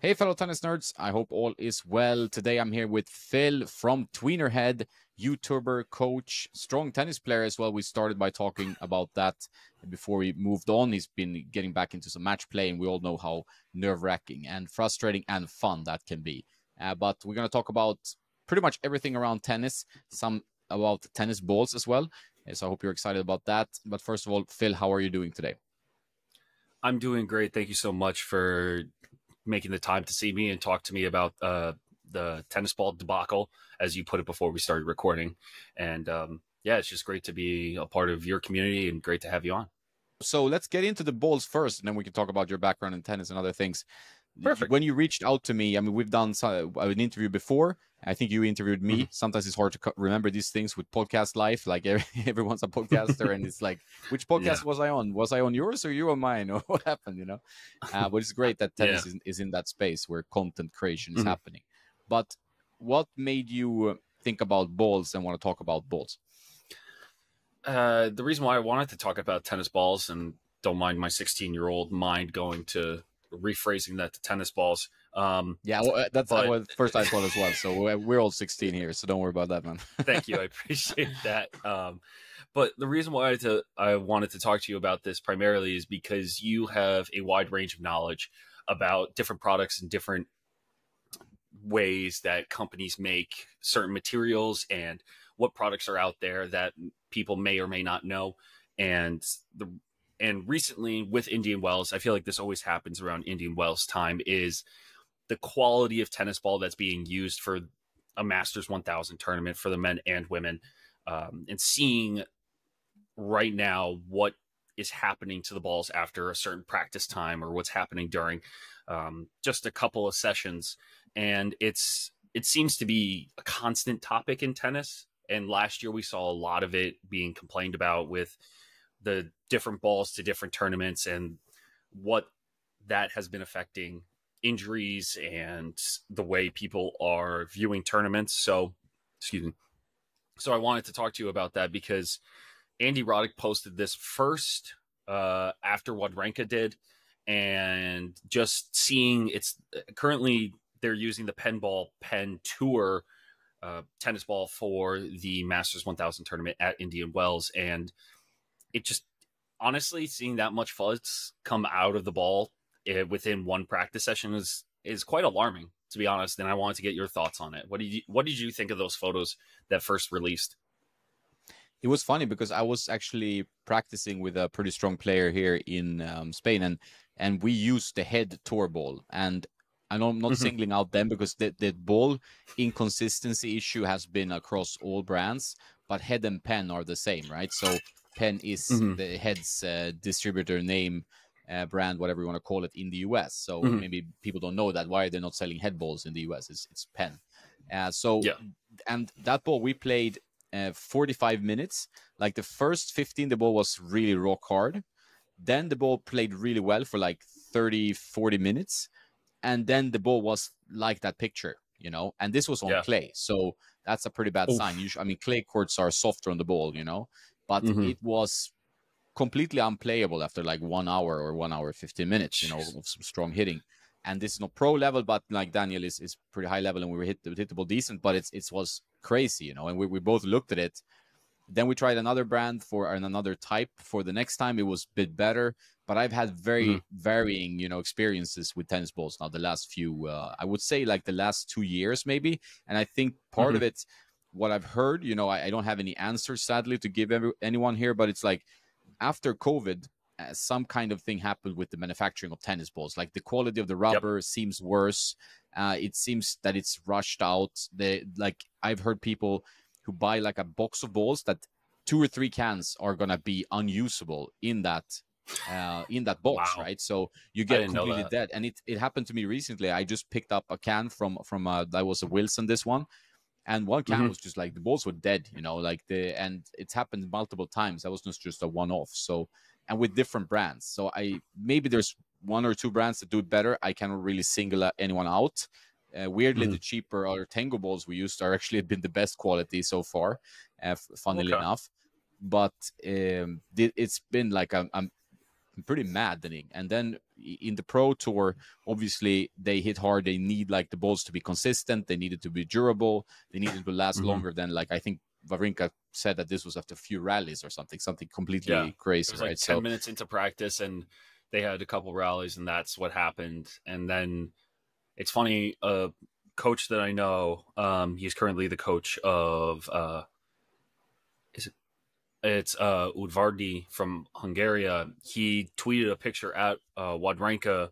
Hey, fellow tennis nerds. I hope all is well. Today I'm here with Phil from Tweenerhead, YouTuber, coach, strong tennis player as well. We started by talking about that before we moved on. He's been getting back into some match play, and we all know how nerve-wracking and frustrating and fun that can be. But we're going to talk about pretty much everything around tennis, some about tennis balls as well. So I hope you're excited about that. But first of all, Phil, how are you doing today? I'm doing great. Thank you so much for making the time to see me and talk to me about the tennis ball debacle, as you put it before we started recording. And yeah, it's just great to be a part of your community and great to have you on. So let's get into the balls first, and then we can talk about your background in tennis and other things. Perfect. When you reached out to me, I mean, we've done an interview before. I think you interviewed me. Mm-hmm. Sometimes it's hard to remember these things with podcast life. Like everyone's a podcaster, and it's like, which podcast Yeah. was I on? Was I on yours or you on mine? Or what happened? But it's great that Yeah. tennis is in that space where content creation is Mm-hmm. happening. But what made you think about balls and want to talk about balls? The reason why I wanted to talk about tennis balls, and don't mind my 16-year-old mind going to rephrasing that to tennis balls. Yeah, well, that's But what first I thought as well. So we're all 16 here, so don't worry about that, man. thank you. I appreciate that. But the reason why I wanted to talk to you about this primarily is because you have a wide range of knowledge about different products and different ways that companies make certain materials and what products are out there that people may or may not know. And recently with Indian Wells, I feel like this always happens around Indian Wells time, is the quality of tennis ball that's being used for a Masters 1000 tournament for the men and women, and seeing right now what is happening to the balls after a certain practice time or what's happening during just a couple of sessions. And it seems to be a constant topic in tennis. And last year we saw a lot of it being complained about with the different balls to different tournaments and what that has been affecting injuries and the way people are viewing tournaments. So, excuse me. So I wanted to talk to you about that because Andy Roddick posted this first after what Ranka did, and just seeing it's currently they're using the Penn Tour tennis ball for the Masters 1000 tournament at Indian Wells, and it just honestly seeing that much fuzz come out of the ball within one practice session is quite alarming, to be honest. And I wanted to get your thoughts on it. What did you think of those photos that first released? It was funny because I was actually practicing with a pretty strong player here in Spain, and we used the head tour ball. And I know I'm not singling out them because the ball inconsistency issue has been across all brands, but Head and Penn are the same, right? So Penn is the Head's distributor name, brand, whatever you want to call it, in the US. So maybe people don't know that. Why are they not selling head balls in the US? It's Penn. Yeah. And that ball we played 45 minutes. Like the first 15, the ball was really rock hard. Then the ball played really well for like 30, 40 minutes. And then the ball was like that picture, and this was on clay. So that's a pretty bad sign. I mean, clay courts are softer on the ball, but it was completely unplayable after like 1 hour or 1 hour, 15 minutes, of some strong hitting. And this is not pro level, but like Daniel is pretty high level, and we were hit the ball decent, but it was crazy, and we both looked at it. Then we tried another brand and another type for the next time. It was a bit better, but I've had very varying, experiences with tennis balls now the last few, I would say like the last 2 years maybe. And I think part of it, what I've heard, I don't have any answers sadly to give anyone here, but it's like after COVID, some kind of thing happened with the manufacturing of tennis balls. Like the quality of the rubber seems worse. It seems that it's rushed out. I've heard people who buy like a box of balls that 2 or 3 cans are gonna be unusable in that box, Wow. right? So you get completely dead. And it happened to me recently. I just picked up a can from that was a Wilson, this one, and one can was just like the balls were dead, and it's happened multiple times. That was not just a one-off. So, and with different brands. So maybe there's 1 or 2 brands that do it better. I cannot really single anyone out. Weirdly, the cheaper or Tango balls we used are actually been the best quality so far, funnily enough. But it's been like pretty maddening. And then in the Pro Tour, obviously they hit hard. They need like the balls to be consistent. They needed to be durable. They needed to last longer than, like, I think Wawrinka said that this was after a few rallies or something Yeah, completely it crazy, was like right? 10 minutes into practice, and they had a couple rallies, and that's what happened. And then it's funny, a coach that I know, he's currently the coach of it's Udvardy from Hungary. He tweeted a picture at Wawrinka,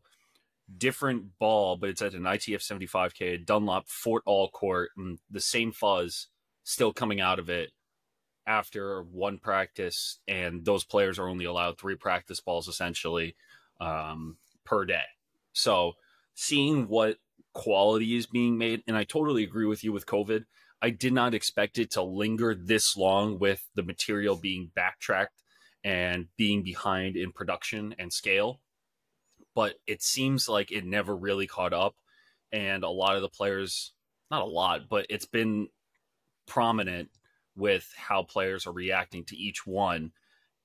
different ball, but it's at an ITF 75K, Dunlop Fort All court, and the same fuzz still coming out of it after one practice, and those players are only allowed 3 practice balls essentially per day. So seeing what quality is being made, and I totally agree with you with COVID. I did not expect it to linger this long with the material being backtracked and being behind in production and scale. But it seems like it never really caught up. And a lot of the players, not a lot, but it's been prominent with how players are reacting to each one.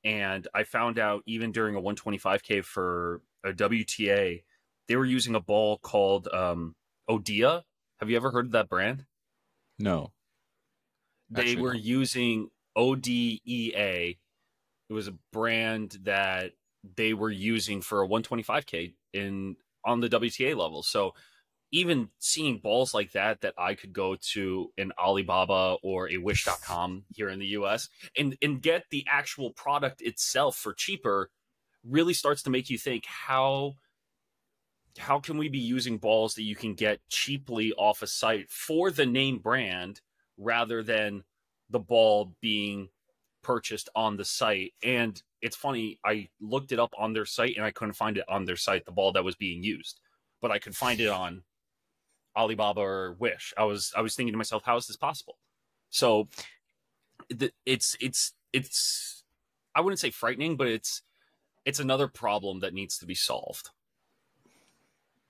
And I found out even during a 125K for a WTA, they were using a ball called Odea. Have you ever heard of that brand? No. They were using ODEA. It was a brand that they were using for a 125K on the WTA level. So even seeing balls like that I could go to an Alibaba or a Wish.com here in the US and get the actual product itself for cheaper really starts to make you think, how can we be using balls that you can get cheaply off a site for the name brand rather than the ball being purchased on the site? And it's funny, I looked it up on their site and I couldn't find it on their site, the ball that was being used, but I could find it on Alibaba or Wish. I was thinking to myself, how is this possible? So it's I wouldn't say frightening, but it's another problem that needs to be solved.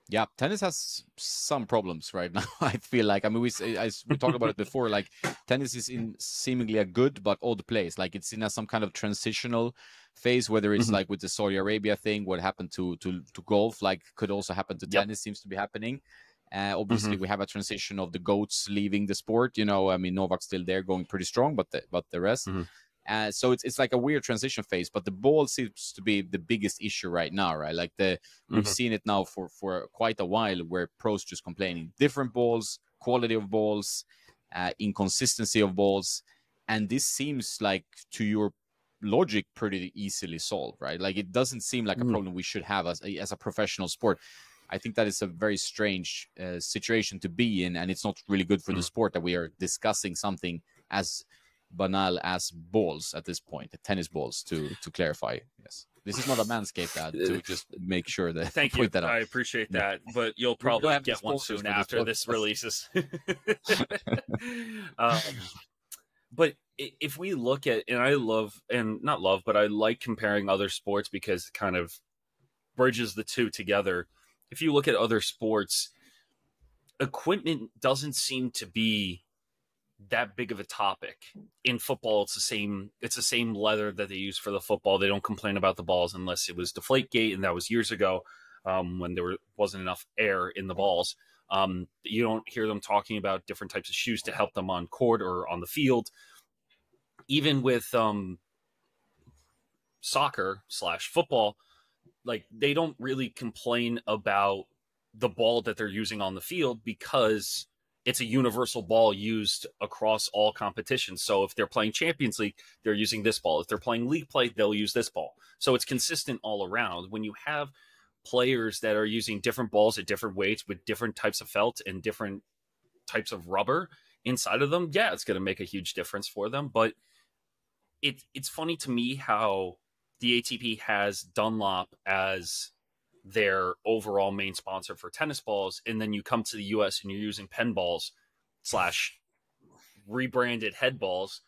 Yeah, tennis has some problems right now. I feel like, I mean, we talked about it before. Like, tennis is in seemingly a good but odd place. Like, it's in some kind of transitional phase. Whether it's like with the Saudi Arabia thing, what happened to golf, like, could also happen to tennis. Seems to be happening. Obviously, we have a transition of the goats leaving the sport. You know, I mean, Novak's still there, going pretty strong, but the rest. So it's like a weird transition phase, but the ball seems to be the biggest issue right now, right? Like we've seen it now for quite a while, where pros just complaining different balls, quality of balls, inconsistency of balls, and this seems like, to your logic, pretty easily solved, right? Like, it doesn't seem like a problem we should have as a professional sport. I think that is a very strange situation to be in, and it's not really good for the sport that we are discussing something as banal as balls at this point, the tennis balls, to clarify. Yes, this is not a Manscaped ad, to just make sure that thank you, I appreciate that, but you'll probably get one soon after this releases. But if we look at, and I love, and not love, but I like comparing other sports because it kind of bridges the two together. If you look at other sports, equipment doesn't seem to be that big of a topic. In football, it's the same leather that they use for the football. They don't complain about the balls unless it was Deflategate, and that was years ago, when there wasn't enough air in the balls. You don't hear them talking about different types of shoes to help them on court or on the field. Even with soccer/football, like, they don't really complain about the ball that they're using on the field because it's a universal ball used across all competitions. So if they're playing Champions League, they're using this ball. If they're playing league play, they'll use this ball. So it's consistent all around. When you have players that are using different balls at different weights with different types of felt and different types of rubber inside of them, yeah, it's going to make a huge difference for them. But it's funny to me how the ATP has Dunlop as their overall main sponsor for tennis balls, and then you come to the US and you're using pen balls / rebranded head balls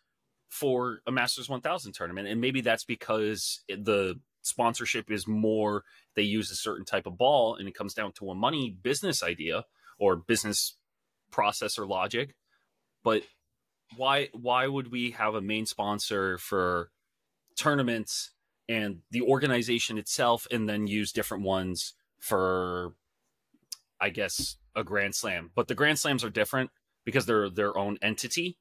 for a Masters 1000 tournament. And maybe that's because the sponsorship is more, they use a certain type of ball, and it comes down to a money business idea or business process or logic. But why would we have a main sponsor for tournaments and the organization itself, and then use different ones for, I guess, a Grand Slam. But the Grand Slams are different because they're their own entity.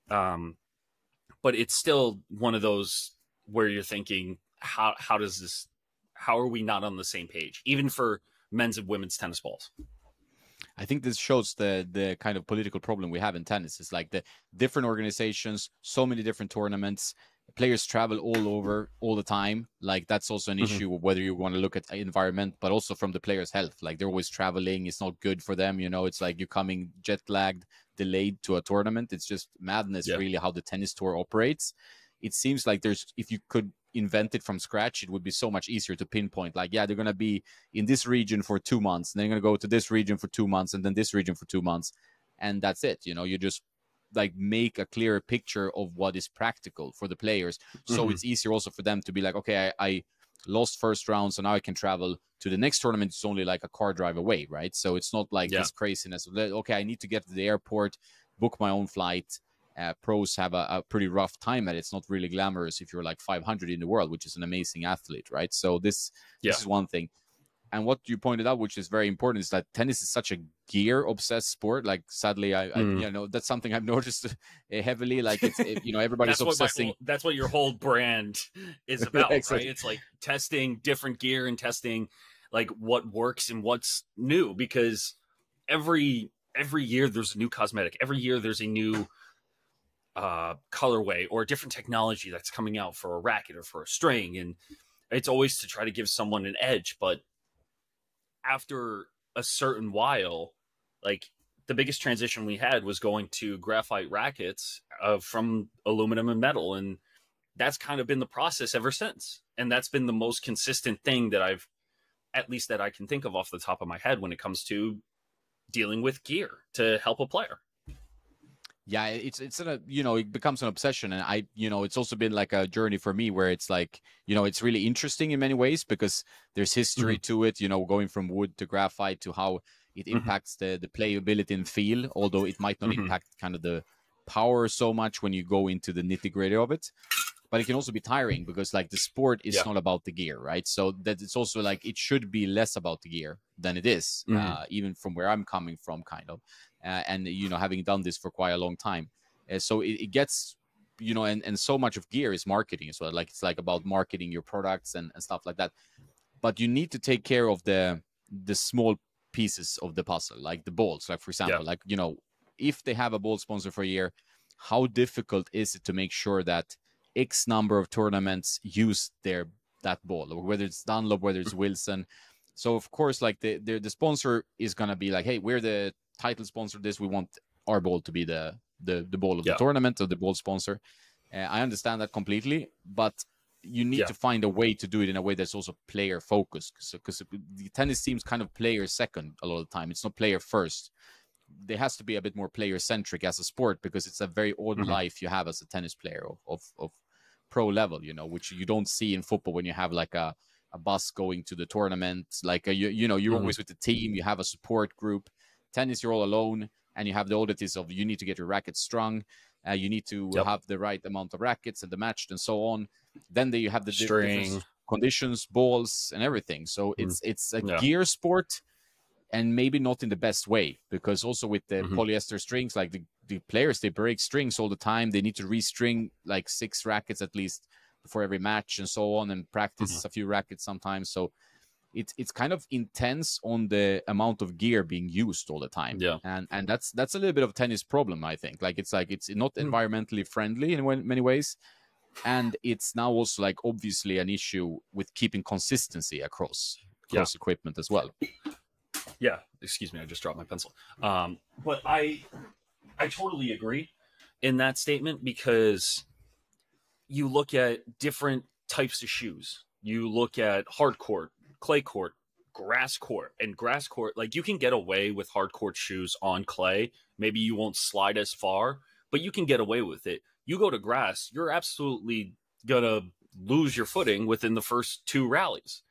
But it's still one of those where you're thinking, how does this, how are we not on the same page, even for men's and women's tennis balls? I think this shows the kind of political problem we have in tennis. It's like the different organizations, so many different tournaments, players travel all over all the time. Like that's also an issue, whether you want to look at environment, but also from the players' health. Like they're always traveling. It's not good for them. You know, it's like you're coming jet lagged, delayed to a tournament. It's just madness, really, how the tennis tour operates. It seems like if you could invent it from scratch, it would be so much easier to pinpoint. Like, yeah, they're going to be in this region for 2 months, and they're going to go to this region for 2 months, and then this region for 2 months, and that's it. You know, you just like make a clearer picture of what is practical for the players. So it's easier also for them to be like, okay, I lost first round, so now I can travel to the next tournament. It's only like a car drive away, right? So it's not like this craziness of, okay, I need to get to the airport, book my own flight. Pros have a pretty rough time at it. It's not really glamorous if you're like 500 in the world, which is an amazing athlete, right? So this is one thing. And what you pointed out, which is very important, is that tennis is such a gear-obsessed sport. Like, sadly, I you know, that's something I've noticed heavily. Like, you know, everybody's obsessing. That's what your whole brand is about, exactly. right? It's like testing different gear and testing like what works and what's new, because every year there's a new cosmetic. Every year there's a new colorway or a different technology that's coming out for a racket or for a string, and it's always to try to give someone an edge. But after a certain while, like the biggest transition we had was going to graphite rackets from aluminum and metal, and that's kind of been the process ever since. And that's been the most consistent thing that I've, at least that I can think of off the top of my head, when it comes to dealing with gear to help a player. Yeah, it's you know, it becomes an obsession. And you know, it's also been like a journey for me where it's like, you know, it's really interesting in many ways because there's history to it, you know, going from wood to graphite, to how it impacts the playability and feel, although it might not impact kind of the power so much when you go into the nitty-gritty of it. But it can also be tiring because like the sport is not about the gear, right? So that it's also like it should be less about the gear than it is, even from where I'm coming from, kind of. And, you know, having done this for quite a long time. So it gets, you know, and so much of gear is marketing as well. Like it's like about marketing your products and stuff like that. But you need to take care of the small pieces of the puzzle, like the balls. Like, for example, like, you know, if they have a ball sponsor for a year, how difficult is it to make sure that X number of tournaments use that ball, or whether it's Dunlop, whether it's Wilson. So of course, like the sponsor is gonna be like, hey, we're the title sponsor of this. We want our ball to be the ball of the tournament, or the ball sponsor. I understand that completely, but you need to find a way to do it in a way that's also player focused. Because the tennis seems kind of player second a lot of the time. It's not player first. There has to be a bit more player centric as a sport, because it's a very odd life you have as a tennis player of pro level, you know, which you don't see in football when you have like a bus going to the tournament. Like you know, you're always with the team. You have a support group. Tennis, you're all alone, and you have the oddities of you need to get your racket strung. You need to have the right amount of rackets and the matched and so on. Then you have the different conditions, balls, and everything. So it's a gear sport, and maybe not in the best way, because also with the polyester strings, like the players, they break strings all the time. They need to restring like 6 rackets at least before every match and so on, and practice a few rackets sometimes. So it's kind of intense on the amount of gear being used all the time. And that's a little bit of a tennis problem, I think. Like it's not environmentally friendly in many ways. And it's now also like obviously an issue with keeping consistency across equipment as well. Yeah, excuse me, I just dropped my pencil. But I totally agree in that statement, because you look at different types of shoes. You look at hard court, clay court, grass court, and grass court. Like, you can get away with hard court shoes on clay. Maybe you won't slide as far, but you can get away with it. You go to grass, you're absolutely gonna lose your footing within the first 2 rallies.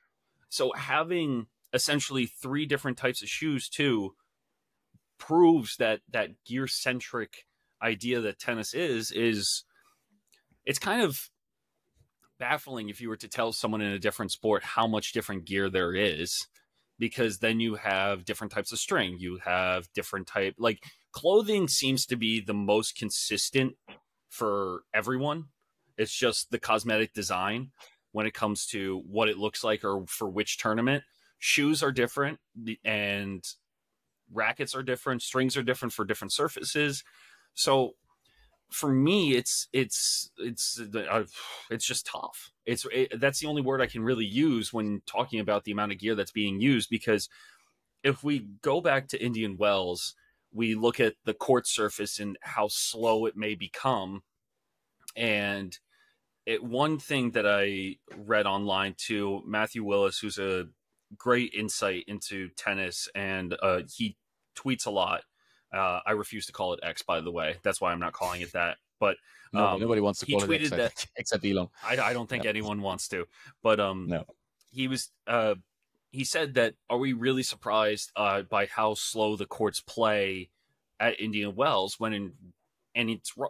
So having essentially 3 different types of shoes too proves that gear centric idea that tennis is it's kind of baffling if you were to tell someone in a different sport how much different gear there is, because then you have different types of string, you have different type, like clothing seems to be the most consistent for everyone. It's just the cosmetic design when it comes to what it looks like or for which tournament. Shoes are different, and rackets are different, strings are different for different surfaces. So for me, it's just tough. That's the only word I can really use when talking about the amount of gear that's being used. Because if we go back to Indian Wells, we look at the court surface and how slow it may become. And one thing that I read online too, Matthew Willis, who's a great insight into tennis, and he tweets a lot. I refuse to call it X, by the way. That's why I'm not calling it that. But nobody wants to he call it tweeted X, that except Elon. I don't think anyone wants to. But No. he said that, are we really surprised by how slow the courts play at Indian Wells?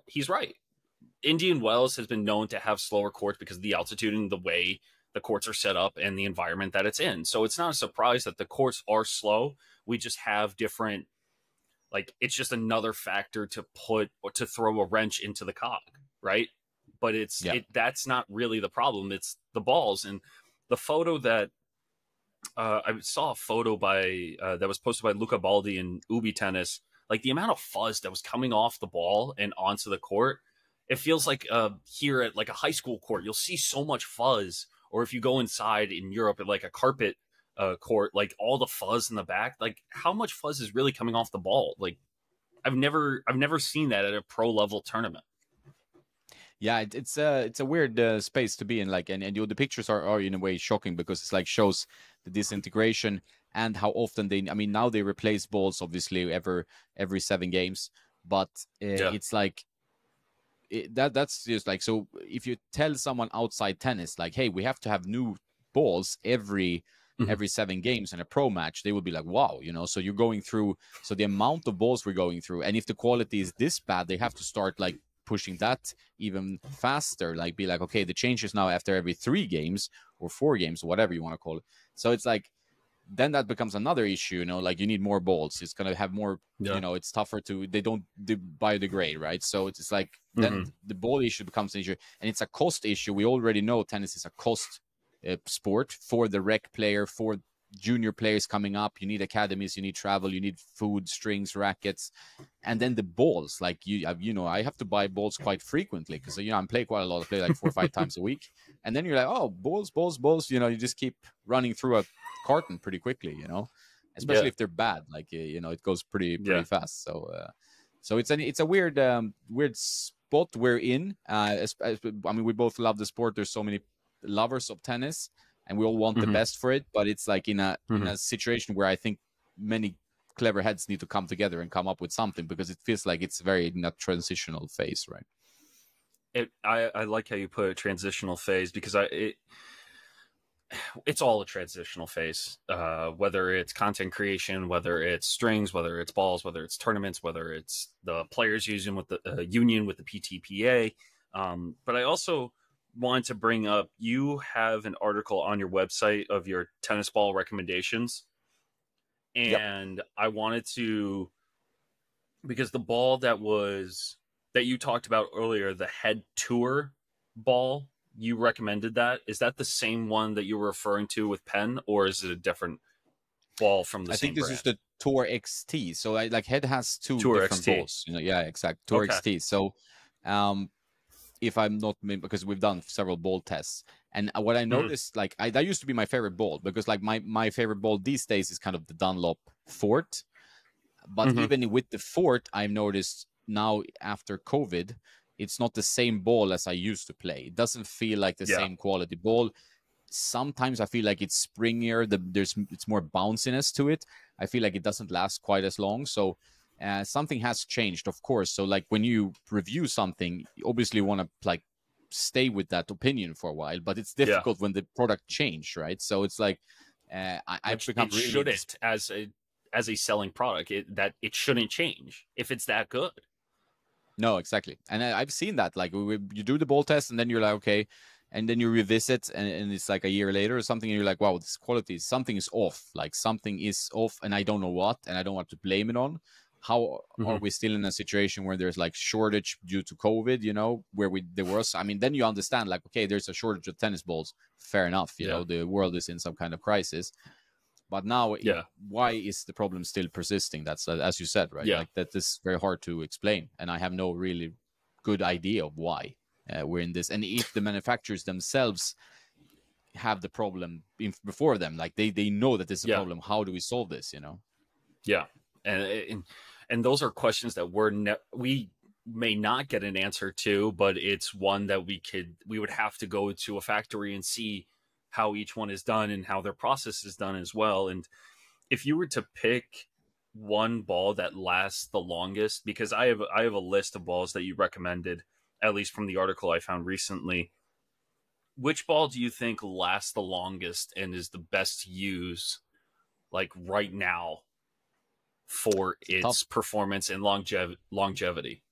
He's right. Indian Wells has been known to have slower courts because of the altitude and the way the courts are set up and the environment that it's in. So it's not a surprise that the courts are slow. We just have different, like, it's just another factor to put or to throw a wrench into the cog, right? But that's not really the problem. It's the balls. And the photo that I saw a photo by that was posted by Luca Baldi in Ubi Tennis, like the amount of fuzz that was coming off the ball and onto the court. It feels like here at like a high school court, you'll see so much fuzz. Or if you go inside in Europe at like a carpet court, like all the fuzz in the back, like how much fuzz is really coming off the ball? Like I've never seen that at a pro level tournament. Yeah, it's a weird space to be in. Like, and the pictures are in a way shocking because it's like shows the disintegration and how often now they replace balls obviously every 7 games, but it's like that's just like, so if you tell someone outside tennis like, hey, we have to have new balls every 7 games in a pro match, they would be like, wow, so you're going through, so the amount of balls we're going through, and if the quality is this bad, they have to start like pushing that even faster, like be like, okay, the changes now after every 3 games or 4 games, whatever you want to call it. So it's like, then that becomes another issue, like you need more balls, it's going to have more, it's tougher they don't biodegrade, right? So it's like, then the ball issue becomes an issue, and it's a cost issue. We already know tennis is a cost sport for the rec player, for junior players coming up. You need academies, you need travel, you need food, strings, rackets, and then the balls. Like I have to buy balls quite frequently because I'm playing quite a lot. I play like 4 or 5 times a week, and then you're like, oh, balls. You just keep running through a carton pretty quickly. Especially if they're bad. Like it goes pretty fast. So it's a weird spot we're in. We both love the sport. There's so many lovers of tennis, and we all want the best for it, but it's like in a situation where I think many clever heads need to come together and come up with something, because it feels like it's very in a transitional phase, right? I like how you put it, transitional phase, because it's all a transitional phase, whether it's content creation, whether it's strings, whether it's balls, whether it's tournaments, whether it's the players using with the union with the PTPA. But I also wanted to bring up, you have an article on your website of your tennis ball recommendations, and I wanted to, because the ball that you talked about earlier, the Head Tour ball, you recommended that. Is that the same one that you were referring to with Penn, or is it a different ball from the same brand? I think this is the Tour XT. So Head has 2 Tour different XT. balls. Yeah, exactly. Tour XT. So if I'm not, because we've done several ball tests, and what I noticed, like that used to be my favorite ball, because like my favorite ball these days is kind of the Dunlop Fort. But even with the Fort, I've noticed now after COVID, it's not the same ball as I used to play. It doesn't feel like the same quality ball. Sometimes I feel like it's springier. It's more bounciness to it. I feel like it doesn't last quite as long. So something has changed, of course. So like when you review something, you obviously want to like stay with that opinion for a while, but it's difficult when the product changed, right? So it's like I've become really shouldn't, as a selling product, it shouldn't change if it's that good. No, exactly. And I've seen that, like you do the ball test, and then you're like, okay, and then you revisit, and it's like a year later or something, and you're like, wow, this quality, something is off. Like something is off, and I don't know what, and I don't want to blame it on. How are we still in a situation where there's like shortage due to COVID, you know, where there was, I mean, then you understand like, okay, there's a shortage of tennis balls. Fair enough. You know, the world is in some kind of crisis, but now why is the problem still persisting? That's as you said, right? Like that is very hard to explain. And I have no really good idea of why we're in this. And if the manufacturers themselves have the problem before them, like they know that this is a problem, how do we solve this, you know? Yeah. And those are questions that we may not get an answer to, but it's one that we would have to go to a factory and see how each one is done and how their process is done as well. And if you were to pick one ball that lasts the longest, because I have a list of balls that you recommended, at least from the article I found recently, which ball do you think lasts the longest and is the best to use, like right now, for its performance and longevity?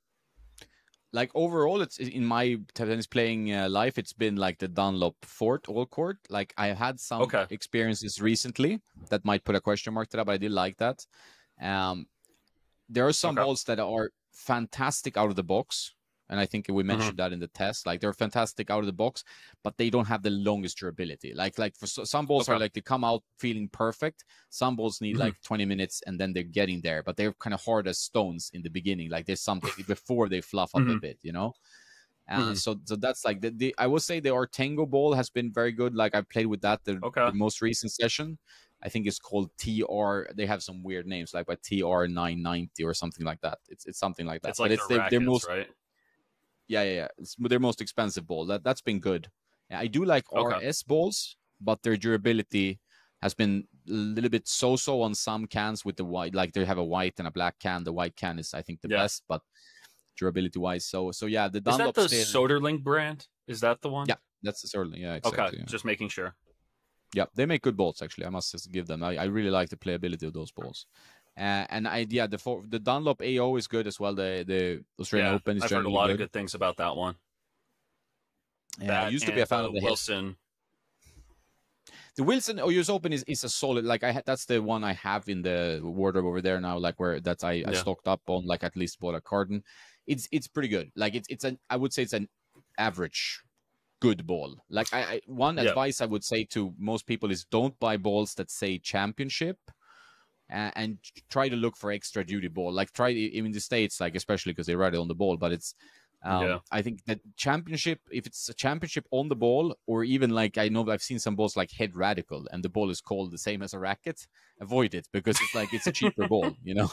Like overall, it's in my tennis playing life, it's been like the Dunlop Fort all court. Like I had some experiences recently that might put a question mark to that, but I did like that. There are some balls that are fantastic out of the box, and I think we mentioned that in the test. Like they're fantastic out of the box, but they don't have the longest durability. Like for some balls are like they come out feeling perfect. Some balls need like 20 minutes and then they're getting there, but they're kind of hard as stones in the beginning. Like there's something before they fluff up a bit, you know. So that's like I would say the Artengo ball has been very good. Like I played with that the most recent session. I think it's called TR. They have some weird names like by TR 990 or something like that. It's something like that. It's like they're most right. Yeah. It's their most expensive ball. That's been good. I do like RS balls, but their durability has been a little bit so-so on some cans with the white. Like they have a white and a black can. The white can is, I think, the best, but durability-wise. So yeah, the Dunlop. Is that the Soderling brand? Is that the one? Yeah, that's the Soderling. Yeah, exactly. Okay, just making sure. Yeah, they make good balls, actually. I must just give them. I really like the playability of those balls. The Dunlop AO is good as well. The Australian Open is generally good. I've heard a lot of good things about that one. Yeah, I used to be a fan of the Wilson. The Wilson US Open is a solid. Like that's the one I have in the wardrobe over there now. Like where I stocked up on. Like at least bought a carton. It's pretty good. Like I would say it's an average good ball. Like one advice I would say to most people is don't buy balls that say championship. And try to look for extra duty ball. Like try in the States, like especially because they write it on the ball. But it's, I think that championship, if it's a championship on the ball, or even like I know I've seen some balls like Head Radical, and the ball is called the same as a racket. Avoid it because it's like it's a cheaper ball, you know.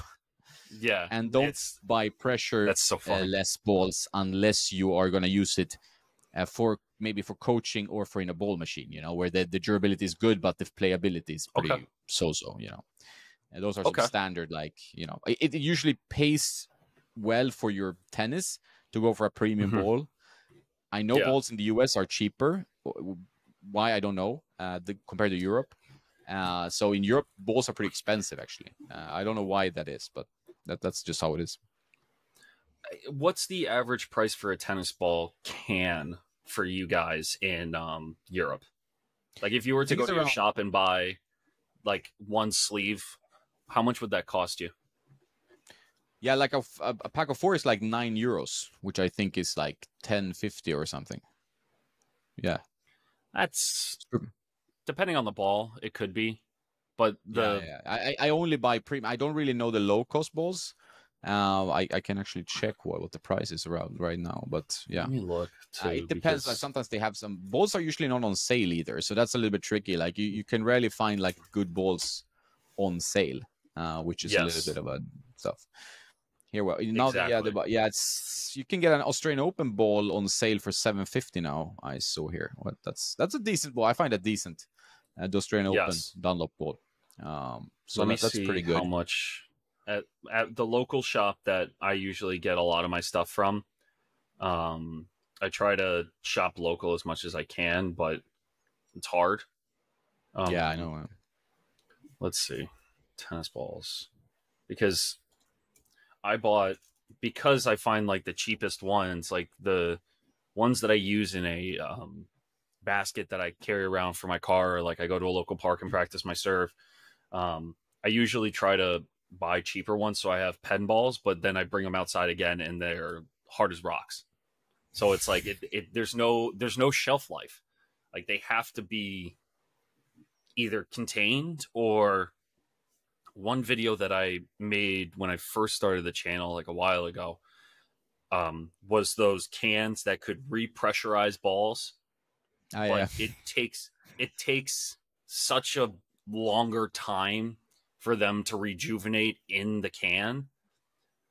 Yeah, and don't buy pressure less balls unless you are going to use it for maybe for coaching or for in a ball machine, you know, where the durability is good but the playability is pretty so, you know. And those are some standard, like, you know, it usually pays well for your tennis to go for a premium ball. I know balls in the US are cheaper. Why, I don't know, compared to Europe. So in Europe, balls are pretty expensive, actually. I don't know why that is, but that's just how it is. What's the average price for a tennis ball can for you guys in Europe? Like if you were to go to your shop and buy like one sleeve, how much would that cost you? Yeah, like a pack of 4 is like €9, which I think is like $10.50 or something. Yeah, that's depending on the ball. It could be, but I only buy premium. I don't really know the low cost balls. I can actually check what the price is around right now, but yeah, let me look. It depends. Like sometimes they have some balls are usually not on sale either, so that's a little bit tricky. Like you can rarely find like good balls on sale. Which is a little bit of a stuff. Here, well, now it's you can get an Australian Open ball on sale for $7.50 now. I saw here. What that's a decent ball. I find that decent. The Australian Open Dunlop ball. So that's pretty good. How much at the local shop that I usually get a lot of my stuff from? I try to shop local as much as I can, but it's hard. Yeah, I know. Let's see. Tennis balls, because I find like the cheapest ones, like the ones that I use in a basket that I carry around for my car, or like I go to a local park and practice my serve. I usually try to buy cheaper ones so I have pen balls, but then I bring them outside again and they're hard as rocks. So it's like there's no shelf life. Like they have to be either contained, or one video that I made when I first started the channel like a while ago was those cans that could repressurize balls. But it takes such a longer time for them to rejuvenate in the can.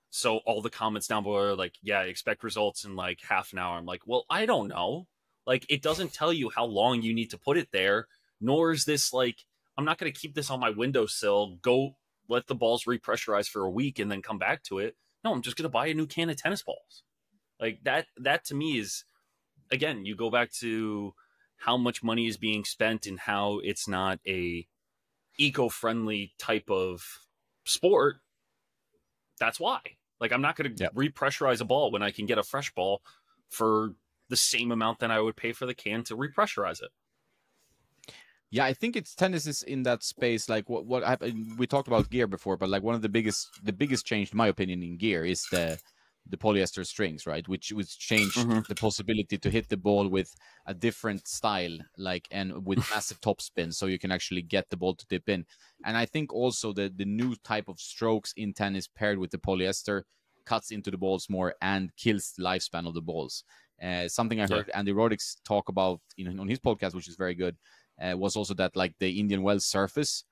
So all the comments down below are like, yeah, expect results in like half an hour. I'm like, well, I don't know. Like, it doesn't tell you how long you need to put it there, nor is this like, I'm not going to keep this on my windowsill, go let the balls repressurize for a week and then come back to it. No, I'm just going to buy a new can of tennis balls. Like that to me is, again, you go back to how much money is being spent and how it's not a eco-friendly type of sport. That's why. Like, I'm not going to repressurize a ball when I can get a fresh ball for the same amount that I would pay for the can to repressurize it. Yeah, I think tennis is in that space. Like what we talked about gear before, but like one of the biggest change, in my opinion, in gear is the polyester strings, right? Which changed the possibility to hit the ball with a different style, like, and with massive top spin, so you can actually get the ball to dip in. And I think also the new type of strokes in tennis paired with the polyester cuts into the balls more and kills the lifespan of the balls. Something I heard Andy Roddick's talk about on his podcast, which is very good, was also that like the Indian Wells surface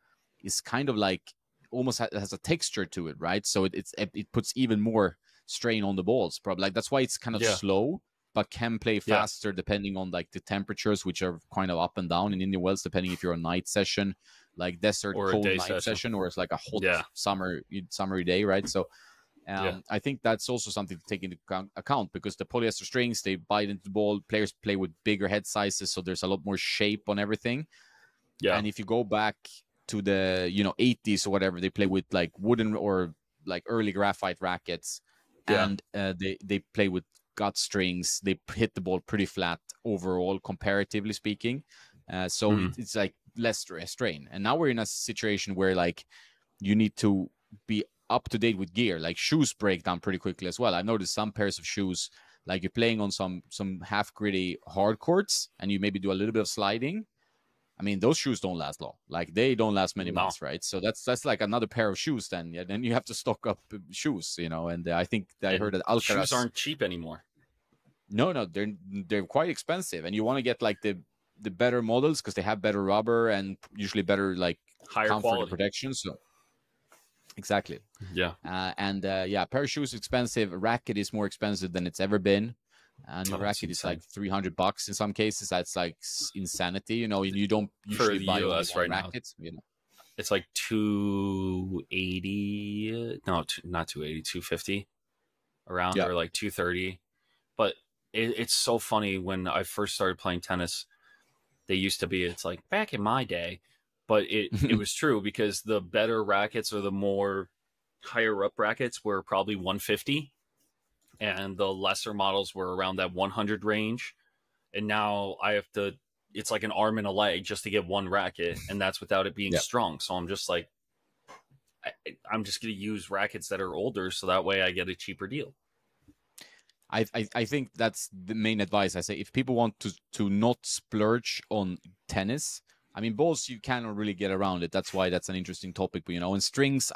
is kind of like almost has a texture to it, right? So it puts even more strain on the balls, probably. Like that's why it's kind of slow, but can play faster depending on like the temperatures, which are kind of up and down in Indian Wells, depending if you're a night session, like desert or cold night session, or it's like a hot summery day, right? So I think that's also something to take into account, because the polyester strings, they bite into the ball. Players play with bigger head sizes, so there's a lot more shape on everything. Yeah. And if you go back to the 80s or whatever, they play with like wooden or like early graphite rackets, and they play with gut strings. They hit the ball pretty flat overall, comparatively speaking. So it's like less strain. And now we're in a situation where like you need to be up to date with gear. Like shoes break down pretty quickly as well. I've noticed some pairs of shoes, like you're playing on some half gritty hard courts and you maybe do a little bit of sliding. I mean, those shoes don't last long. Like they don't last many months, right? So that's like another pair of shoes. Then then you have to stock up shoes, And I think I heard that Alcaraz shoes aren't cheap anymore. No, they're quite expensive, and you want to get like the better models because they have better rubber and usually better like higher comfort quality and protection. So exactly, a pair of shoes is expensive. A racket is more expensive than it's ever been. And your racket is like $300 in some cases. That's like insanity. You don't usually buy US right rackets. It's like 280. No, not 280, 250 around, or like 230. But it's so funny. When I first started playing tennis, they used to be, it's like back in my day, but it was true, because the better rackets, or the more higher up rackets, were probably 150. And the lesser models were around that 100 range. And now I have to, it's like an arm and a leg just to get one racket. And that's without it being strong. So I'm just like, I'm just going to use rackets that are older, so that way I get a cheaper deal. I think that's the main advice I say. If people want to not splurge on tennis, I mean, balls, you cannot really get around it. That's why that's an interesting topic. But, and strings,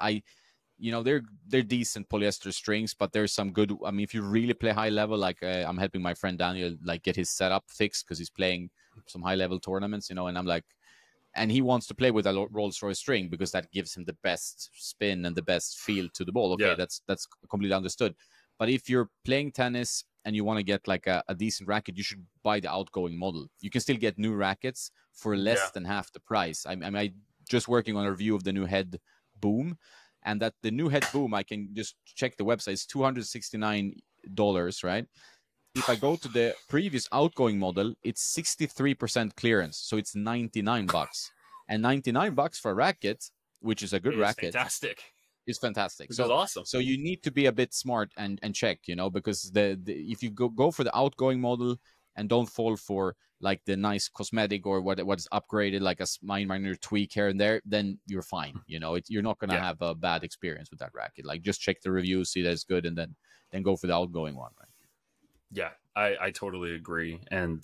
they're decent polyester strings, but there's some good. I mean, if you really play high level, like I'm helping my friend Daniel like get his setup fixed because he's playing some high level tournaments, and I'm like, and he wants to play with a Rolls-Royce string because that gives him the best spin and the best feel to the ball. Okay, that's completely understood. But if you're playing tennis and you want to get like a decent racket, you should buy the outgoing model. You can still get new rackets for less than half the price. I just working on a review of the new Head Boom. And that the new Head Boom, I can just check the website. It's $269, right? If I go to the previous outgoing model, it's 63% clearance, so it's $99. And $99 for a racket, which is a good racket, is fantastic. So awesome. So you need to be a bit smart and check, because the if you go for the outgoing model, and don't fall for like the nice cosmetic or what's upgraded, like a minor tweak here and there, then you're fine. You're not going to have a bad experience with that racket. Like, just check the reviews, see that it's good, and then go for the outgoing one, right? Yeah, I totally agree. And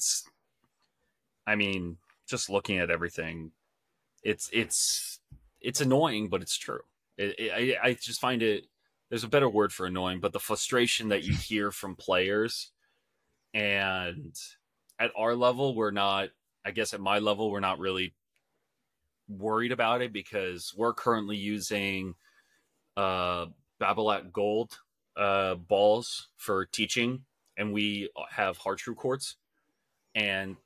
I mean, just looking at everything, it's annoying, but it's true. I just find it, there's a better word for annoying, but the frustration that you hear from players. And at our level, we're not, I guess at my level, we're not really worried about it because we're currently using Babolat Gold balls for teaching, and we have hard true quartz, and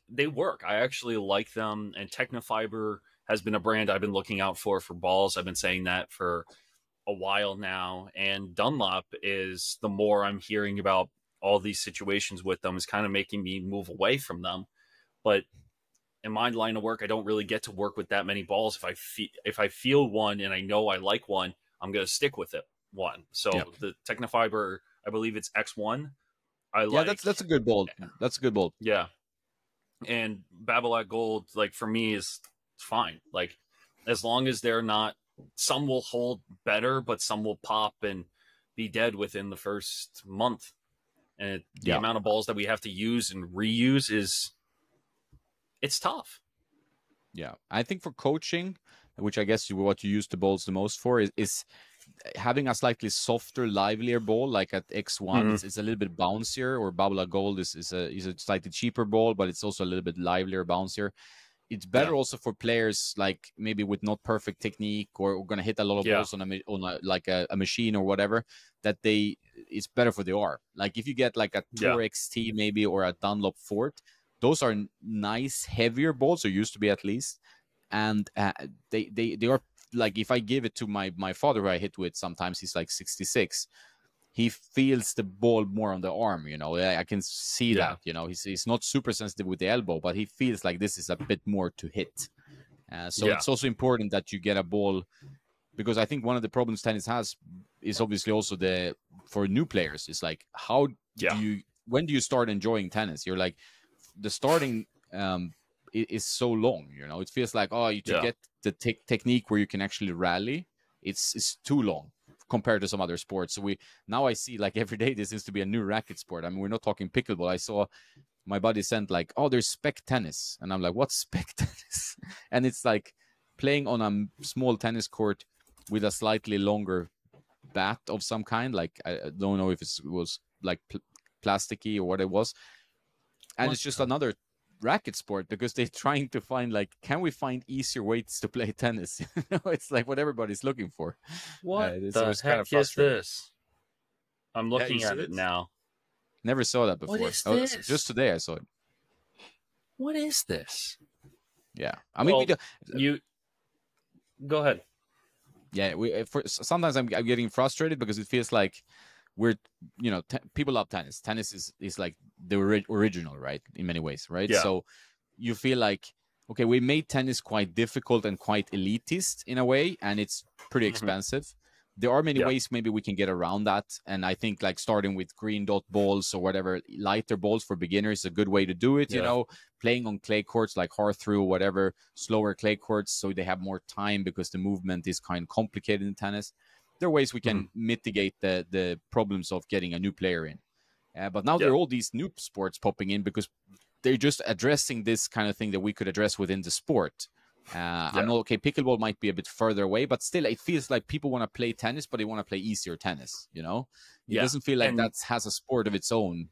they work. I actually like them, and Technofiber has been a brand I've been looking out for balls. I've been saying that for a while now, and Dunlop is, the more I'm hearing about all these situations with them, is kind of making me move away from them. But in my line of work, I don't really get to work with that many balls. If I feel one and I know I like one, I'm going to stick with it. So the Technofiber, I believe it's X1. That's a good ball. That's a good ball. Yeah. And Babolat Gold, like, for me, is fine. Like, as long as they're not, some will hold better, but some will pop and be dead within the first month. And the amount of balls that we have to use and reuse it's tough. Yeah. I think for coaching, which I guess what you use the balls the most for, is having a slightly softer, livelier ball. Like at X1, it's a little bit bouncier, or Babolat Gold is a slightly cheaper ball, but it's also a little bit livelier, bouncier. It's better also for players like maybe with not perfect technique, or going to hit a lot of balls on a machine or whatever, that it's better for the arm. Like if you get like a Tour XT maybe, or a Dunlop Fort, those are nice, heavier balls, or used to be at least. And they are, like, if I give it to my father, who I hit with sometimes, he's like 66. He feels the ball more on the arm, I can see that, he's not super sensitive with the elbow, but he feels like this is a bit more to hit. So it's also important that you get a ball, because I think one of the problems tennis has is obviously also for new players, is like, when do you start enjoying tennis? You're like, the starting is so long, it feels like, to get the technique where you can actually rally, it's too long compared to some other sports. So now I see, like, every day there seems to be a new racket sport. I mean, we're not talking pickleball. I saw my buddy sent like, there's spec tennis, and I'm like, what's spec tennis? And it's like playing on a small tennis court with a slightly longer bat of some kind. Like, I don't know if it was like plasticky or what it was. And it's just another racket sport, because they're trying to find, like, can we find easier ways to play tennis? It's like what everybody's looking for. What the heck is this? I'm looking at it now. Never saw that before. What is this? Just today I saw it. What is this? Yeah, I mean, you go ahead. Yeah, sometimes I'm getting frustrated, because it feels like we're, people love tennis. Tennis is like the original, right? In many ways, right? Yeah. So you feel like, okay, we made tennis quite difficult and quite elitist in a way, and it's pretty expensive. There are many ways maybe we can get around that. And I think, like, starting with green dot balls or whatever, lighter balls for beginners is a good way to do it, playing on clay courts like Hearthrough or whatever, slower clay courts, so they have more time, because the movement is kind of complicated in tennis. There are ways we can mitigate the problems of getting a new player in. But now there are all these new sports popping in, because they're just addressing this kind of thing that we could address within the sport. I know, pickleball might be a bit further away, but still, it feels like people want to play tennis, but they want to play easier tennis, It doesn't feel like that has a sport of its own,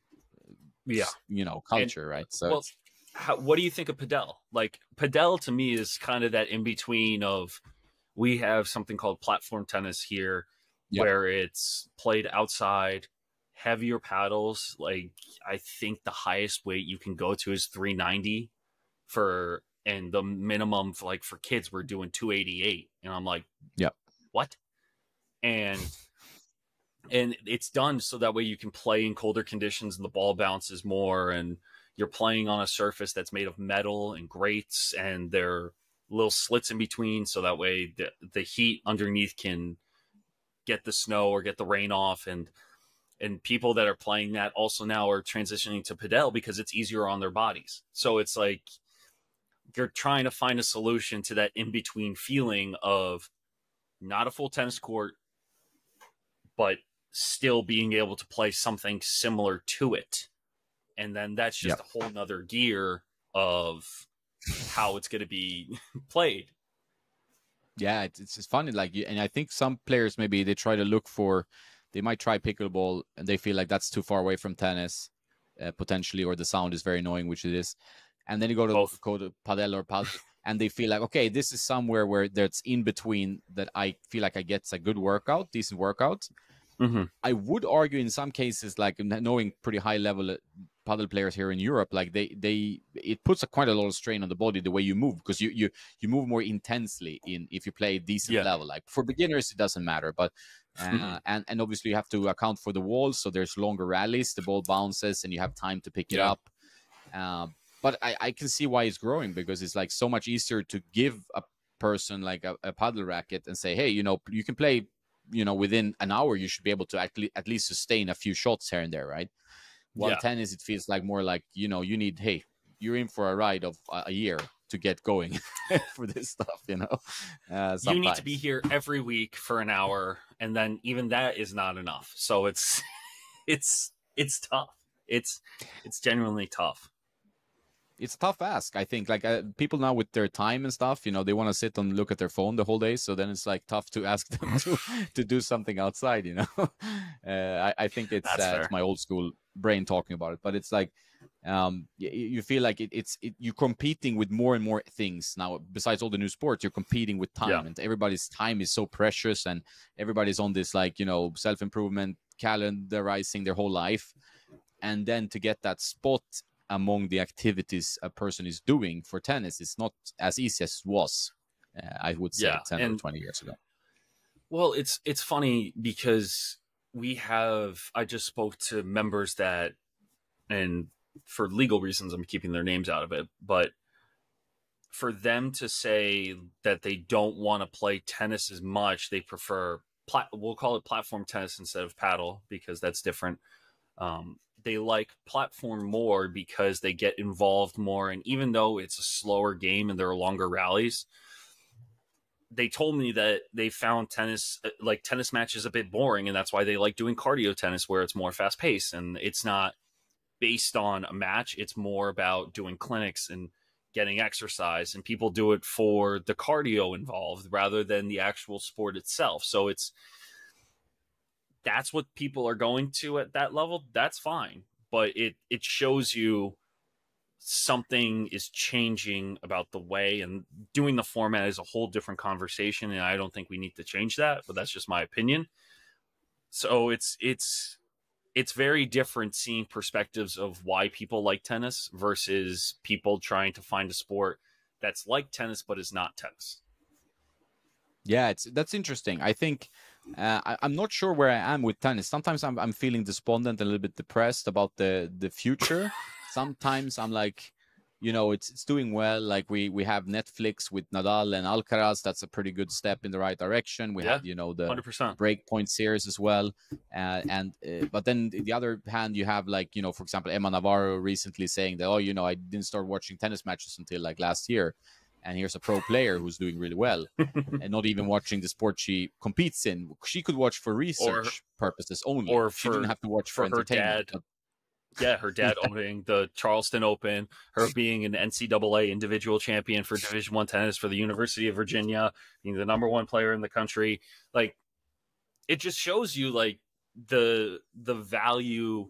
culture, right? So, what do you think of padel? Like, padel to me is kind of that in between of, we have something called platform tennis here, where it's played outside, heavier paddles. Like, I think the highest weight you can go to is 390 and the minimum for kids, we're doing 288. And I'm like, what? And it's done so that way you can play in colder conditions and the ball bounces more, and you're playing on a surface that's made of metal and grates, and they're little slits in between, so that way the heat underneath can get the snow or get the rain off. And And people that are playing that also now are transitioning to padel because it's easier on their bodies. So it's like you're trying to find a solution to that in-between feeling of not a full tennis court, but still being able to play something similar to it. And then that's just a whole nother gear of how it's going to be played. Yeah, it's funny. Like, and I think some players, maybe they try to look for, they might try pickleball and they feel like that's too far away from tennis, potentially, or the sound is very annoying, which it is. And then you go to padel or paddle, and they feel like, okay, this is somewhere where that's in between that I feel like I get a good workout, decent workout. Mm-hmm. I would argue in some cases, like knowing pretty high level paddle players here in Europe, like it puts quite a lot of strain on the body the way you move, because you move more intensely if you play decent level. Like for beginners, it doesn't matter, but and obviously you have to account for the walls, so there's longer rallies, the ball bounces, and you have time to pick it up. But I can see why it's growing, because it's like so much easier to give a person like a paddle racket and say, hey, you can play, within an hour, you should be able to at least sustain a few shots here and there, right? While tennis, it feels like more like, you need, hey, you're in for a ride of a year to get going for this stuff, you need to be here every week for an hour, and then even that is not enough. So it's tough. It's genuinely tough. It's a tough ask, I think. Like people now with their time and stuff, they want to sit and look at their phone the whole day. So then it's like tough to ask them to do something outside, I think it's my old school brain talking about it, but it's like you feel like you're competing with more and more things now. Besides all the new sports, you're competing with time, and everybody's time is so precious, and everybody's on this like self-improvement calendarizing their whole life, and then to get that spot among the activities a person is doing for tennis is not as easy as it was, I would say, 10 or 20 years ago. Well, it's funny because I just spoke to members that, and for legal reasons, I'm keeping their names out of it, but for them to say that they don't want to play tennis as much, they prefer, we'll call it platform tennis instead of paddle, because that's different. They like platform more because they get involved more. And even though it's a slower game and there are longer rallies, they told me that they found tennis matches a bit boring. And that's why they like doing cardio tennis, where it's more fast paced and it's not based on a match. It's more about doing clinics and getting exercise, and people do it for the cardio involved rather than the actual sport itself. So that's what people are going to at that level. That's fine. But it shows you something is changing about the way, and doing the format is a whole different conversation. And I don't think we need to change that, but that's just my opinion. So it's very different seeing perspectives of why people like tennis versus people trying to find a sport that's like tennis, but is not tennis. Yeah, that's interesting. I think I'm not sure where I am with tennis. Sometimes I'm feeling despondent, a little bit depressed about the future. Sometimes I'm like, it's doing well. Like we have Netflix with Nadal and Alcaraz. That's a pretty good step in the right direction. We have the 100% Breakpoint series as well. But then the other hand, you have like for example, Emma Navarro recently saying that I didn't start watching tennis matches until like last year. And here's a pro player who's doing really well and not even watching the sport she competes in. She could watch for research purposes only. Or she didn't have to watch for entertainment. Her dad owning the Charleston Open, her being an NCAA individual champion for Division I tennis for the University of Virginia, being the #1 player in the country. Like, it just shows you like the value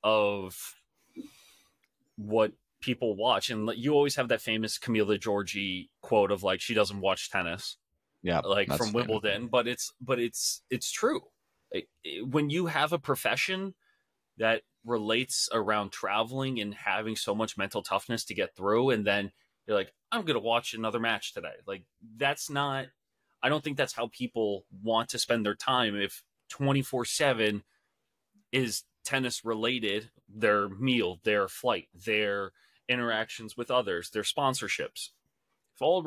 of what people watch. And you always have that famous Camila Giorgi quote of like, she doesn't watch tennis, from Wimbledon, but it's true. When you have a profession that relates around traveling and having so much mental toughness to get through, and then you're like, I'm gonna watch another match today, like I don't think that's how people want to spend their time. If 24/7 is tennis related, their meal, their flight, their interactions with others, their sponsorships, if all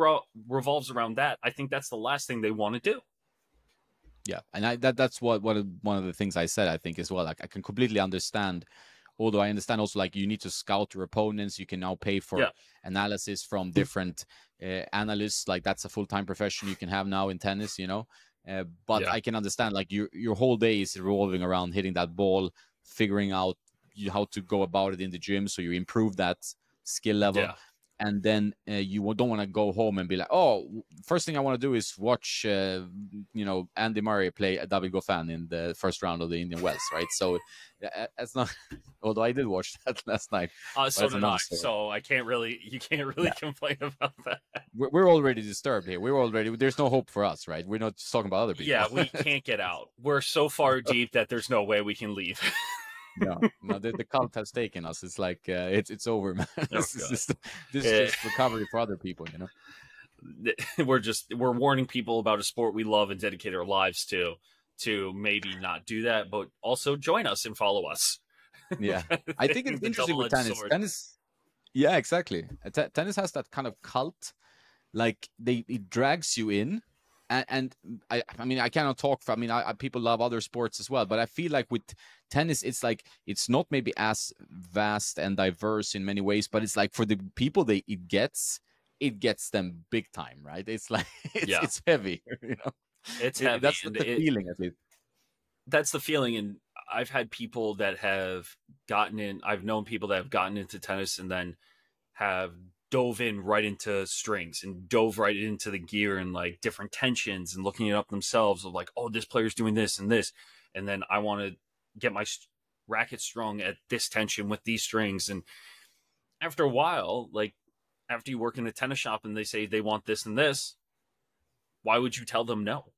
revolves around that, I think that's the last thing they want to do. Yeah, and that's one of the things I said. I think as well. Like I can completely understand. Although I understand also, like you need to scout your opponents. You can now pay for Yeah, analysis from different analysts. Like that's a full-time profession you can have now in tennis. But yeah, I can understand, like your whole day is revolving around hitting that ball, figuring out how to go about it in the gym, so you improve that skill level. yeah. And then you don't want to go home and be like, oh, first thing I want to do is watch, Andy Murray play David Goffin in the first round of the Indian Wells, right? So that's not. Although I did watch that last night, but So that's did I. another story. So you can't really Yeah, complain about that. we're already disturbed here. There's no hope for us, right? We're not just talking about other people. Yeah, we can't get out. We're so far deep that there's no way we can leave. No, the cult has taken us. It's like it's over, man. Oh This is god. just recovery for other people, We're warning people about a sport we love and dedicate our lives to maybe not do that, but also join us and follow us. Yeah, I think it's The interesting with double-edged tennis. sword. Yeah, exactly. Tennis has that kind of cult, like it drags you in, and I mean I cannot talk for. I mean, people love other sports as well, but I feel like with tennis, it's like it's not maybe as vast and diverse in many ways, but it's like for the people it gets them big time, right? It's like Yeah, it's heavy, it's heavy, That's and the feeling at least. that's the feeling. And I've had people that have gotten in. I've known people that have gotten into tennis and then have dove in right into strings and dove right into the gear and like different tensions and looking it up themselves of like, oh, this player's doing this and this, and then I want to get my racket strung at this tension with these strings. And after a while, like after you work in a tennis shop and they say they want this and this, why would you tell them no?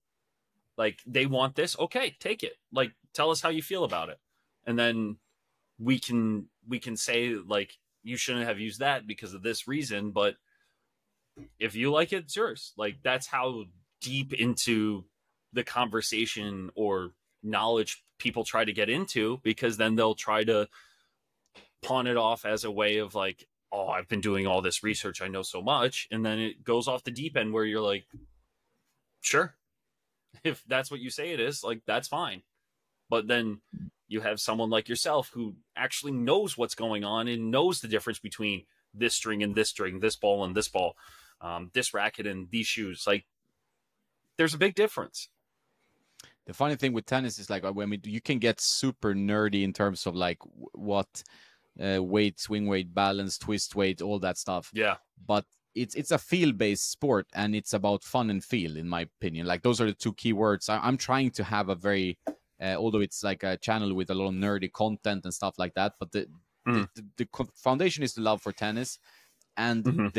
Like they want this, okay, take it. Like tell us how you feel about it, and then we can say like you shouldn't have used that because of this reason, but if you like it, it's yours. Like that's how deep into the conversation or knowledge people try to get into, because then they'll try to pawn it off as a way of like, oh, I've been doing all this research, I know so much, and then it goes off the deep end where you're like, sure, if that's what you say it is, like that's fine. But then you have someone like yourself who actually knows what's going on and knows the difference between this string and this string, this ball and this ball, this racket and these shoes. Like there's a big difference. The funny thing with tennis is like when you can get super nerdy in terms of like what weight, swing weight, balance, twist weight, all that stuff. Yeah. But it's a feel based sport and it's about fun and feel, in my opinion. Like those are the two key words. I'm trying to have a very although it's like a channel with a lot of nerdy content and stuff like that, but the foundation is the love for tennis, and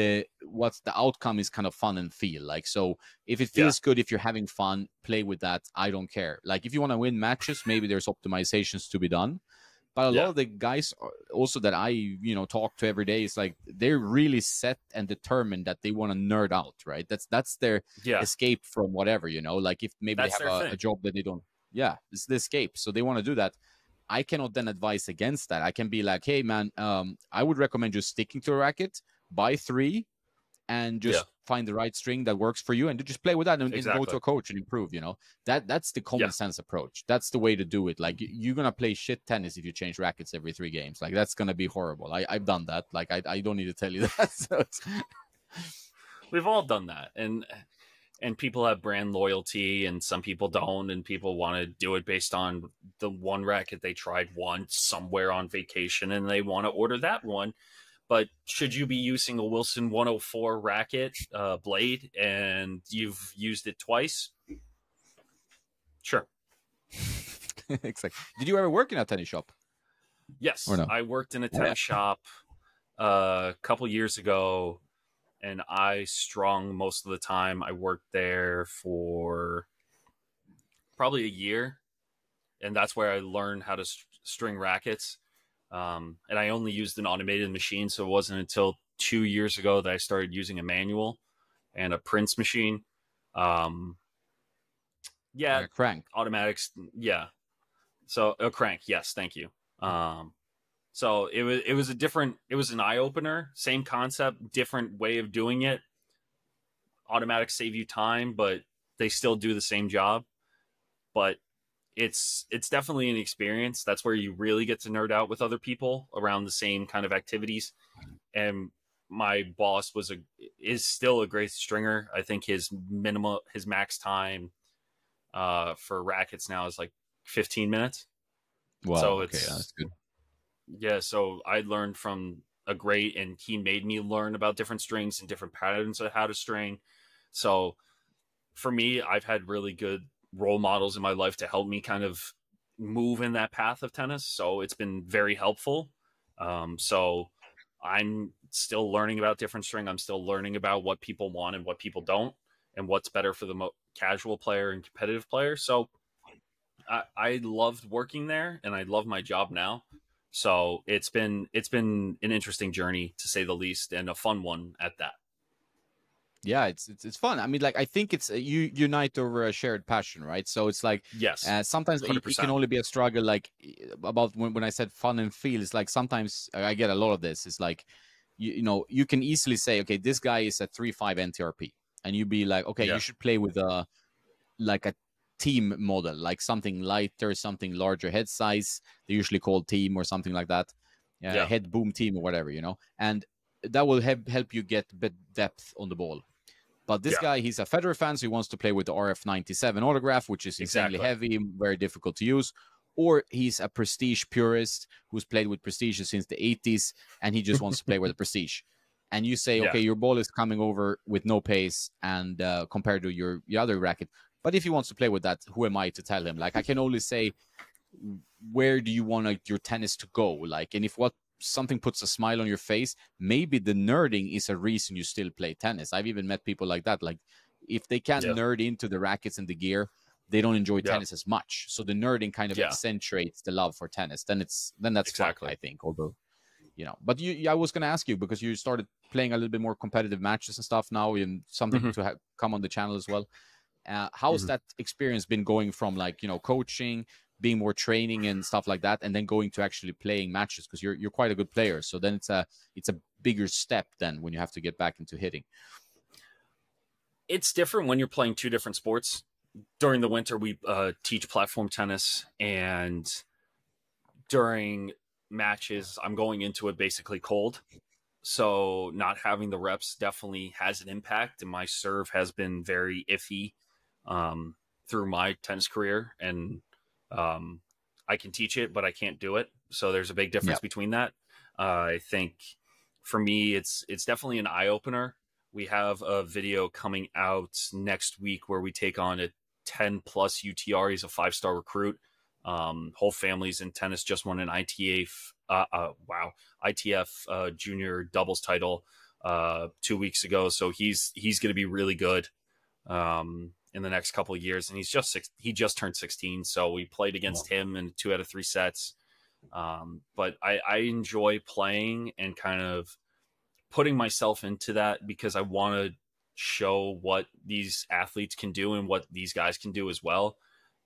what's the outcome is kind of fun and feel. Like, so if it feels good, if you're having fun, play with that. I don't care. Like if you want to win matches, maybe there's optimizations to be done. But a lot of the guys also that I talk to every day is like they're really set and determined that they want to nerd out, right? That's their escape from whatever, like if maybe they have a job that they don't. Yeah, it's the escape. So they want to do that. I cannot then advise against that. I can be like, hey man, I would recommend just sticking to a racket, buy 3, and just find the right string that works for you, and just play with that and go to a coach and improve. That's the common sense approach. That's the way to do it. Like you're gonna play shit tennis if you change rackets every 3 games. Like that's gonna be horrible. I've done that. Like I don't need to tell you that. So we've all done that, and people have brand loyalty and some people don't, and people want to do it based on the one racket they tried once somewhere on vacation and they want to order that one. But should you be using a Wilson 104 racket blade and you've used it twice? Sure. Exactly. Did you ever work in a tennis shop? Yes, no? I worked in a tennis shop a couple years ago, and I strung most of the time. I worked there for probably a year, and that's where I learned how to string rackets. And I only used an automated machine, so it wasn't until 2 years ago that I started using a manual and a Prince machine. Like a crank. Automatics. Yeah. So a crank. Yes. Thank you. So it was an eye opener, same concept, different way of doing it. Automatics save you time, but they still do the same job. but it's definitely an experience. That's where you really get to nerd out with other people around the same kind of activities. And my boss is still a great stringer. I think his max time for rackets now is like 15 minutes. Wow. So Okay, that's good. yeah, so I learned from a great, and he made me learn about different strings and different patterns of how to string. So for me, I've had really good role models in my life to help me kind of move in that path of tennis. So it's been very helpful. So I'm still learning about different string. I'm still learning about what people want and what people don't, and what's better for the casual player and competitive player. So I loved working there, and I love my job now. So it's been an interesting journey, to say the least, and a fun one at that. Yeah, it's fun. I mean, like, I think it's you unite over a shared passion, right? So it's like Yes, sometimes it can 100%. only be a struggle. Like about when I said fun and feel, it's like sometimes I get a lot of this. It's like you know you can easily say, okay, this guy is a 3.5 NTRP, and you be like, okay, you Yeah, should play with a team model, like something lighter, something larger head size. They usually call team or something like that, yeah, head boom team or whatever, and that will help you get bit depth on the ball. But this yeah, guy, he's a Federer fan, so he wants to play with the RF97 autograph, which is insanely exactly. heavy, very difficult to use. Or he's a prestige purist who's played with prestige since the 80s, and he just wants to play with the prestige. And you say, Yeah, okay, your ball is coming over with no pace, and compared to your other racket. But if he wants to play with that, who am I to tell him? Like, I can only say, where do you want your tennis to go? Like, and if what something puts a smile on your face, maybe the nerding is a reason you still play tennis. I've even met people like that. Like, if they can't yeah, nerd into the rackets and the gear, they don't enjoy yeah, tennis as much. So the nerding kind of yeah, accentuates the love for tennis. Then that's fun, exactly. I think. Although, but I was going to ask you, because you started playing a little bit more competitive matches and stuff now, and something Hmm. to come on the channel as well. How's Hmm. that experience been going from, like, coaching, being more training and stuff like that, and then going to actually playing matches? Because you're quite a good player, so then it's a bigger step then when you have to get back into hitting. It's different when you're playing two different sports. During the winter, we teach platform tennis, and during matches, I'm going into it basically cold. So not having the reps definitely has an impact, and my serve has been very iffy um, through my tennis career, and um, I can teach it, but I can't do it. So there's a big Yeah. difference between that. I think for me, it's definitely an eye opener. We have a video coming out next week where we take on a 10 plus UTR. He's a 5-star recruit. Whole family's in tennis. Just won an ITF junior doubles title 2 weeks ago. So he's going to be really good in the next couple of years. And he just turned 16. So we played against him in 2 out of 3 sets. But I enjoy playing and kind of putting myself into that, because I want to show what these athletes can do and what these guys can do as well.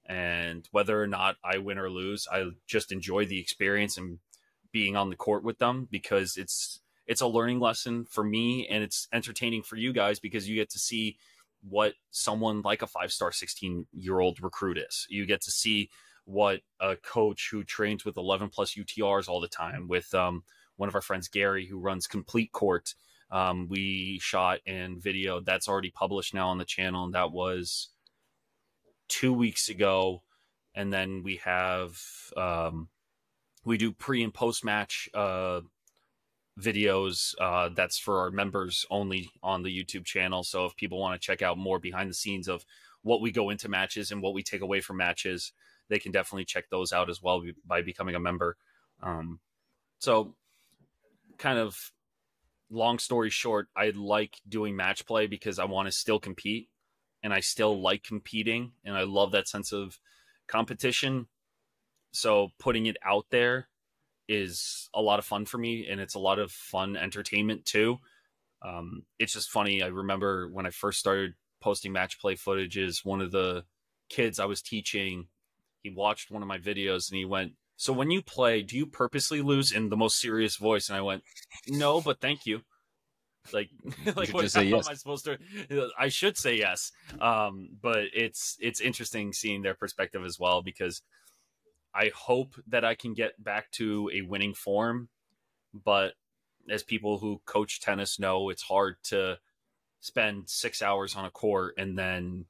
And whether or not I win or lose, I just enjoy the experience and being on the court with them, because it's a learning lesson for me, and it's entertaining for you guys, because you get to see what someone like a 5-star 16-year-old recruit is. You get to see what a coach who trains with 11 plus UTRs all the time, with one of our friends, Gary, who runs Complete Court. We shot and video that's already published now on the channel, and that was 2 weeks ago. And then we have we do pre and post match videos. That's for our members only on the YouTube channel. So if people want to check out more behind the scenes of what we go into matches and what we take away from matches, they can definitely check those out as well by becoming a member. So kind of long story short, I like doing match play because I want to still compete, and I still like competing, and I love that sense of competition. So putting it out there is a lot of fun for me, and it's a lot of fun entertainment too. It's just funny. I remember when I first started posting match play footages, one of the kids I was teaching, he watched one of my videos and he went, "So when you play, do you purposely lose?" in the most serious voice. And I went, "No, but thank you." Like, You like should what? just How say am yes. I supposed to? I should say yes. But it's interesting seeing their perspective as well, because I hope that I can get back to a winning form. But as people who coach tennis know, it's hard to spend 6 hours on a court and then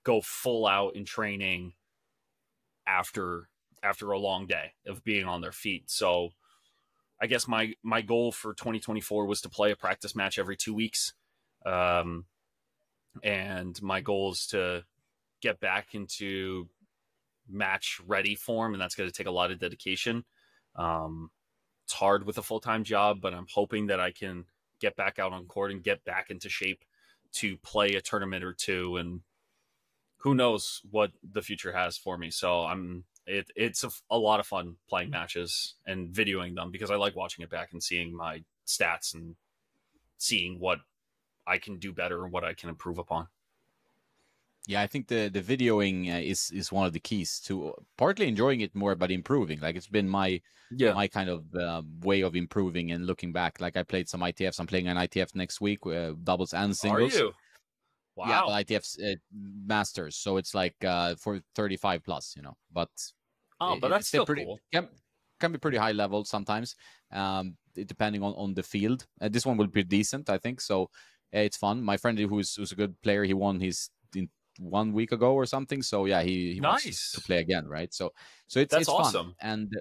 go full out in training after a long day of being on their feet. So I guess my goal for 2024 was to play a practice match every 2 weeks. And my goal is to get back into match ready form, and that's going to take a lot of dedication. It's hard with a full-time job, but I'm hoping that I can get back out on court and get back into shape to play a tournament or two, and who knows what the future has for me. So it's a lot of fun playing matches and videoing them, because I like watching it back and seeing my stats and seeing what I can do better and what I can improve upon. Yeah, I think the videoing is one of the keys to partly enjoying it more, but improving. Like, it's been my kind of way of improving and looking back. Like, I played some ITFs. I'm playing an ITF next week, doubles and singles. Are you? Yeah, Wow. ITF's masters, so it's like for 35 plus, But But that's it's still pretty cool. can be pretty high level sometimes, depending on the field. This one will be decent, I think. So it's fun. My friend who's a good player, he won his 1 week ago or something. So yeah, he wants to Nice. play again, right? So That's it's fun. awesome. And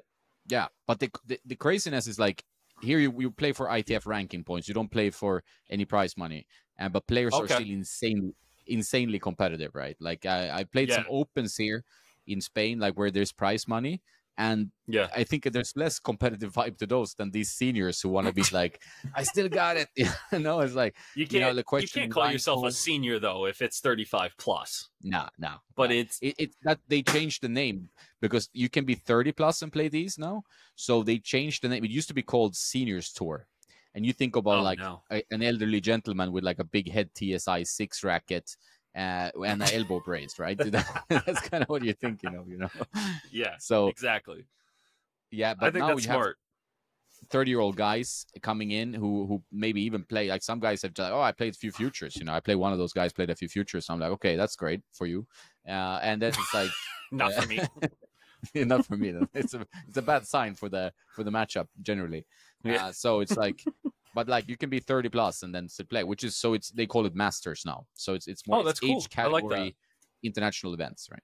yeah, but the craziness is like, here you play for ITF ranking points. You don't play for any prize money. But players are still insanely competitive, right? Like, I played some opens here in Spain, like where there's prize money, and Yeah. I think there's less competitive vibe to those than these seniors who want to be like, I still got it. It's like, You can't the question, you can't call yourself a senior though if it's 35 plus. No. But it's that they changed the name, because you can be 30 plus and play these now. So they changed the name. It used to be called Seniors Tour. And you think about an elderly gentleman with like a big head TSI 6 racket and an elbow brace, right? That's kind of what you're thinking of, Yeah. So exactly. Yeah, but I think now that's you have smart. 30-year-old guys coming in who maybe even play, like, some guys have just, I played a few futures. I play one of those guys played a few futures. So I'm like, okay, that's great for you. And then it's like Not for me. not for me. It's a bad sign for the matchup generally. Yeah. So it's like, but like, you can be 30 plus and then still play, which is, so they call it masters now. So it's more that's age cool. I like category, that. international events, right?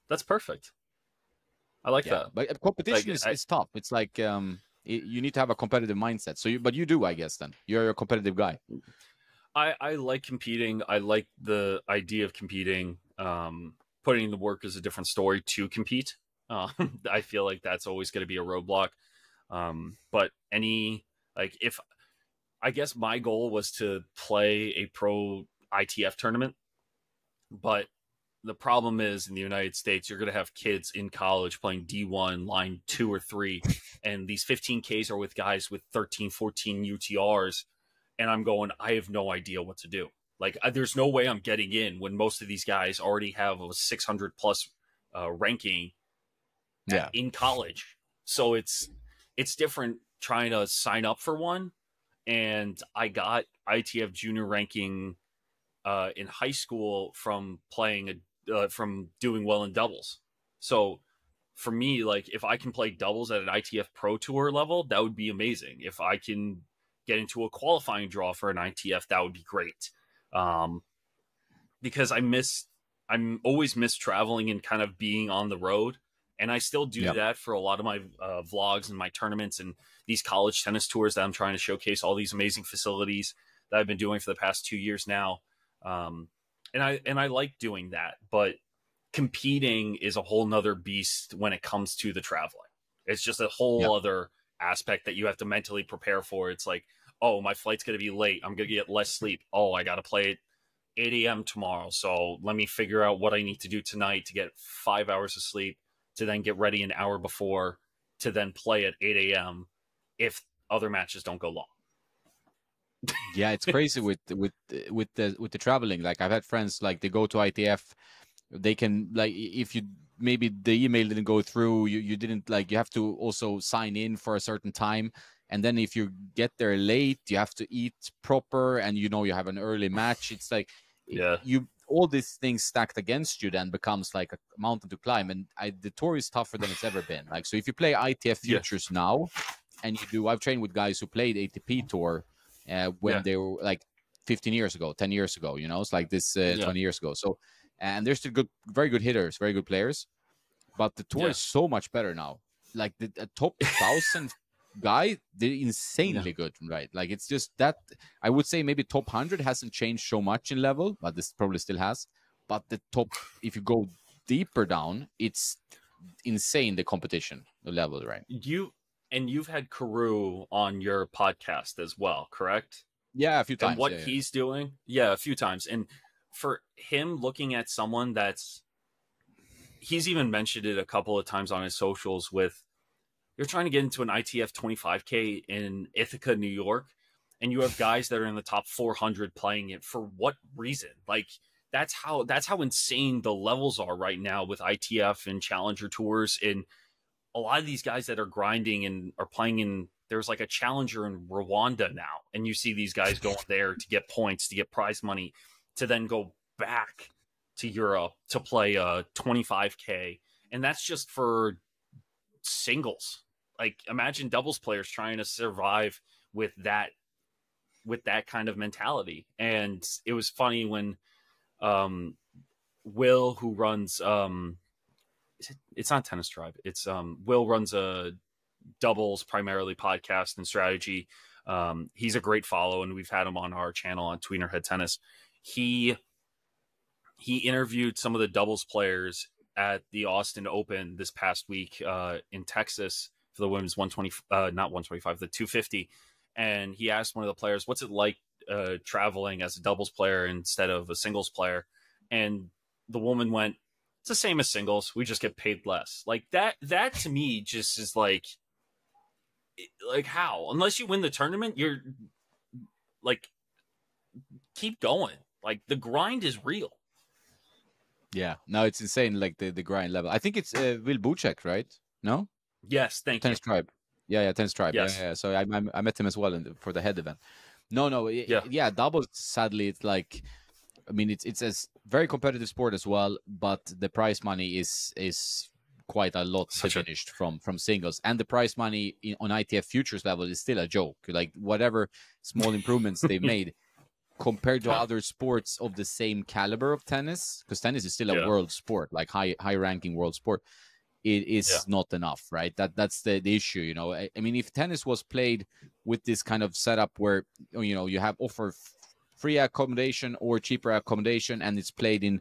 That's perfect. I like that. But competition is tough. It's like, you need to have a competitive mindset. So but you do, I guess. Then you're a competitive guy. I like competing. I like the idea of competing. Putting in the work is a different story to compete. I feel like that's always going to be a roadblock. But if I guess my goal was to play a pro ITF tournament, but the problem is, in the United States, you're going to have kids in college playing D1, line 2 or 3, and these 15Ks are with guys with 13, 14 UTRs, and I'm going, I have no idea what to do. Like, there's no way I'm getting in when most of these guys already have a 600 plus ranking in college. So it's different trying to sign up for one, and I got ITF junior ranking in high school from playing from doing well in doubles. So for me, like, if I can play doubles at an ITF Pro Tour level, that would be amazing. If I can get into a qualifying draw for an ITF, that would be great. Because I'm always miss traveling and kind of being on the road. And I still do that for a lot of my vlogs and my tournaments and these college tennis tours that I'm trying to showcase all these amazing facilities that I've been doing for the past 2 years now. And I like doing that, but competing is a whole nother beast when it comes to the traveling. It's just a whole other aspect that you have to mentally prepare for. It's like, oh, my flight's going to be late. I'm going to get less sleep. Oh, I got to play at 8 a.m. tomorrow. So let me figure out what I need to do tonight to get 5 hours of sleep, to then get ready an hour before, to then play at 8 a.m. if other matches don't go long. Yeah, it's crazy with the traveling. Like, I've had friends, like, they go to ITF, they can, like, if you maybe the email didn't go through, you didn't, like, you have to also sign in for a certain time, And then if you get there late, you have to eat proper, and you have an early match. It's like Yeah. you all these things stacked against you then becomes like a mountain to climb. And the tour is tougher than it's ever been. Like, so if you play ITF Yeah. futures now, and I've trained with guys who played ATP tour when they were like 15 years ago, 10 years ago, it's like this 20 years ago. So, and they're still good, very good hitters, very good players, but the tour is so much better now. Like the top 1,000 guy, they're insanely good, right? Like, it's just that I would say maybe top 100 hasn't changed so much in level, but this probably still has. But the top, if you go deeper down, it's insane, the competition, the level, right? You've had Karu on your podcast as well, correct? Yeah, a few times. And what he's doing, a few times. And for him, looking at someone he's even mentioned it a couple of times on his socials with, you're trying to get into an ITF 25K in Ithaca, New York, and you have guys that are in the top 400 playing it. For what reason? Like, that's how insane the levels are right now with ITF and Challenger tours. And a lot of these guys that are grinding and are playing in, there's like a Challenger in Rwanda now, and you see these guys going there to get points, to get prize money, to then go back to Europe to play a 25K. And that's just for singles. Like, imagine doubles players trying to survive with that kind of mentality. And it was funny when Will, who runs it's not Tennis Tribe, it's Will runs a doubles primarily podcast and strategy. He's a great follow, and we've had him on our channel on Tweenerhead Tennis. He interviewed some of the doubles players at the Austin Open this past week in Texas for the women's 120, not 125, the 250. And he asked one of the players, what's it like traveling as a doubles player instead of a singles player? And the woman went, it's the same as singles. We just get paid less. Like, that to me just is like how? Unless you win the tournament, you're like, keep going. Like, the grind is real. Yeah, no, it's insane. Like the grind level. I think it's Will Buchek, right? No. Yes, thank Tennis you. Tribe. Yeah, Tennis Tribe. Yes. Yeah. So I met him as well for the head event. No. Yeah, doubles. Sadly, it's like, I mean, it's a very competitive sport as well, but the prize money is quite a lot diminished from singles, and the prize money on ITF futures level is still a joke. Like, whatever small improvements they've made compared to other sports of the same caliber of tennis, because tennis is still a world sport, like high ranking world sport. It is not enough, right? That's the issue, I mean, if tennis was played with this kind of setup where you have offer free accommodation or cheaper accommodation, and it's played in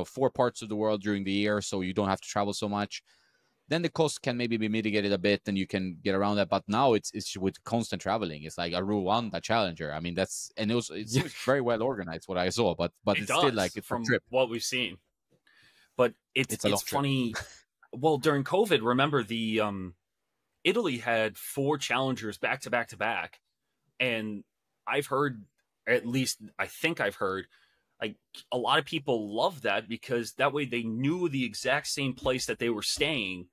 4 parts of the world during the year, so you don't have to travel so much, then the cost can maybe be mitigated a bit and you can get around that. But now it's with constant traveling. It's like a Rwanda Challenger. I mean, it's very well organized, what I saw, but it's still like, it's from a trip. what we've seen. But it's funny. Well, during COVID, remember the Italy had 4 challengers back to back to back, and I've heard, at least I think I've heard, like, a lot of people love that because that way they knew the exact same place that they were staying,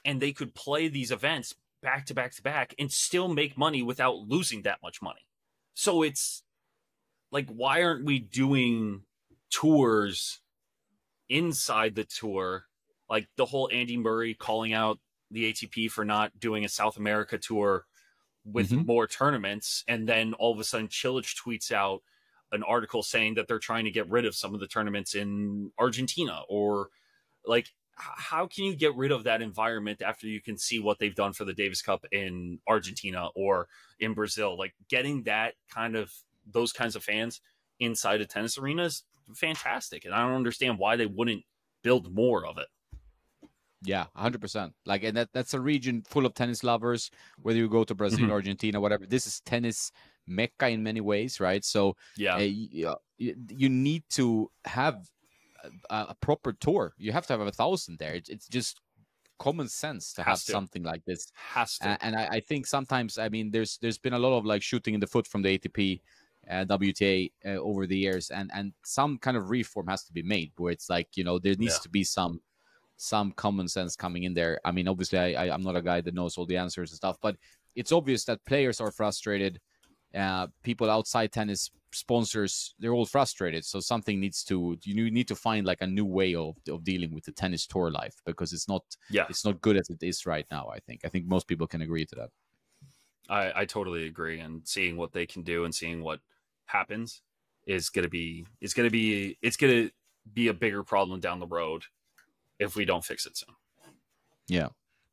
and they could play these events back to back to back and still make money without losing that much money. So it's like, why aren't we doing tours inside the tour? Like the whole Andy Murray calling out the ATP for not doing a South America tour with more tournaments. And then all of a sudden Chilich tweets out an article saying that they're trying to get rid of some of the tournaments in Argentina. Or like, how can you get rid of that environment after you can see what they've done for the Davis Cup in Argentina or in Brazil? Like, getting those kinds of fans inside a tennis arena is fantastic. And I don't understand why they wouldn't build more of it. Yeah, 100%. Like, and that's a region full of tennis lovers, whether you go to Brazil, Argentina, whatever. This is tennis mecca in many ways, right? So you need to have a proper tour. You have to have 1,000 there. It's just common sense to have something like this. Has to. And I think sometimes, I mean, there's been a lot of like shooting in the foot from the ATP, WTA over the years, and some kind of reform has to be made where it's like, there needs to be some some common sense coming in there. I mean, obviously, I'm not a guy that knows all the answers and stuff, but it's obvious that players are frustrated. People outside tennis, sponsors, they're all frustrated. So something needs to, you need to find like a new way of dealing with the tennis tour life, because it's not good as it is right now. I think most people can agree to that. I totally agree. And seeing what they can do and seeing what happens is going to be a bigger problem down the road if we don't fix it soon. Yeah.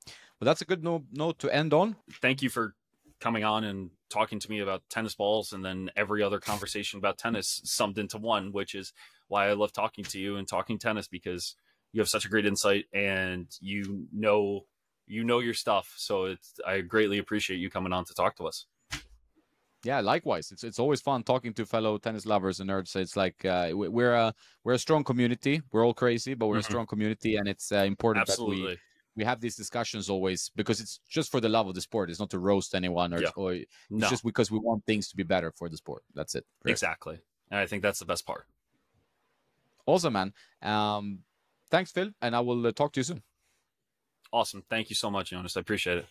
Well, that's a good note to end on. Thank you for coming on and talking to me about tennis balls, and then every other conversation about tennis summed into one, which is why I love talking to you and talking tennis, because you have such a great insight and you know your stuff. So I greatly appreciate you coming on to talk to us. Yeah, likewise. It's always fun talking to fellow tennis lovers and nerds. It's like we're a strong community. We're all crazy, but we're a strong community, and it's important that we have these discussions always, because it's just for the love of the sport. It's not to roast anyone, or it's just because we want things to be better for the sport. That's it. Right? Exactly. And I think that's the best part. Awesome, man. Thanks, Phil, and I will talk to you soon. Awesome. Thank you so much, Jonas. I appreciate it.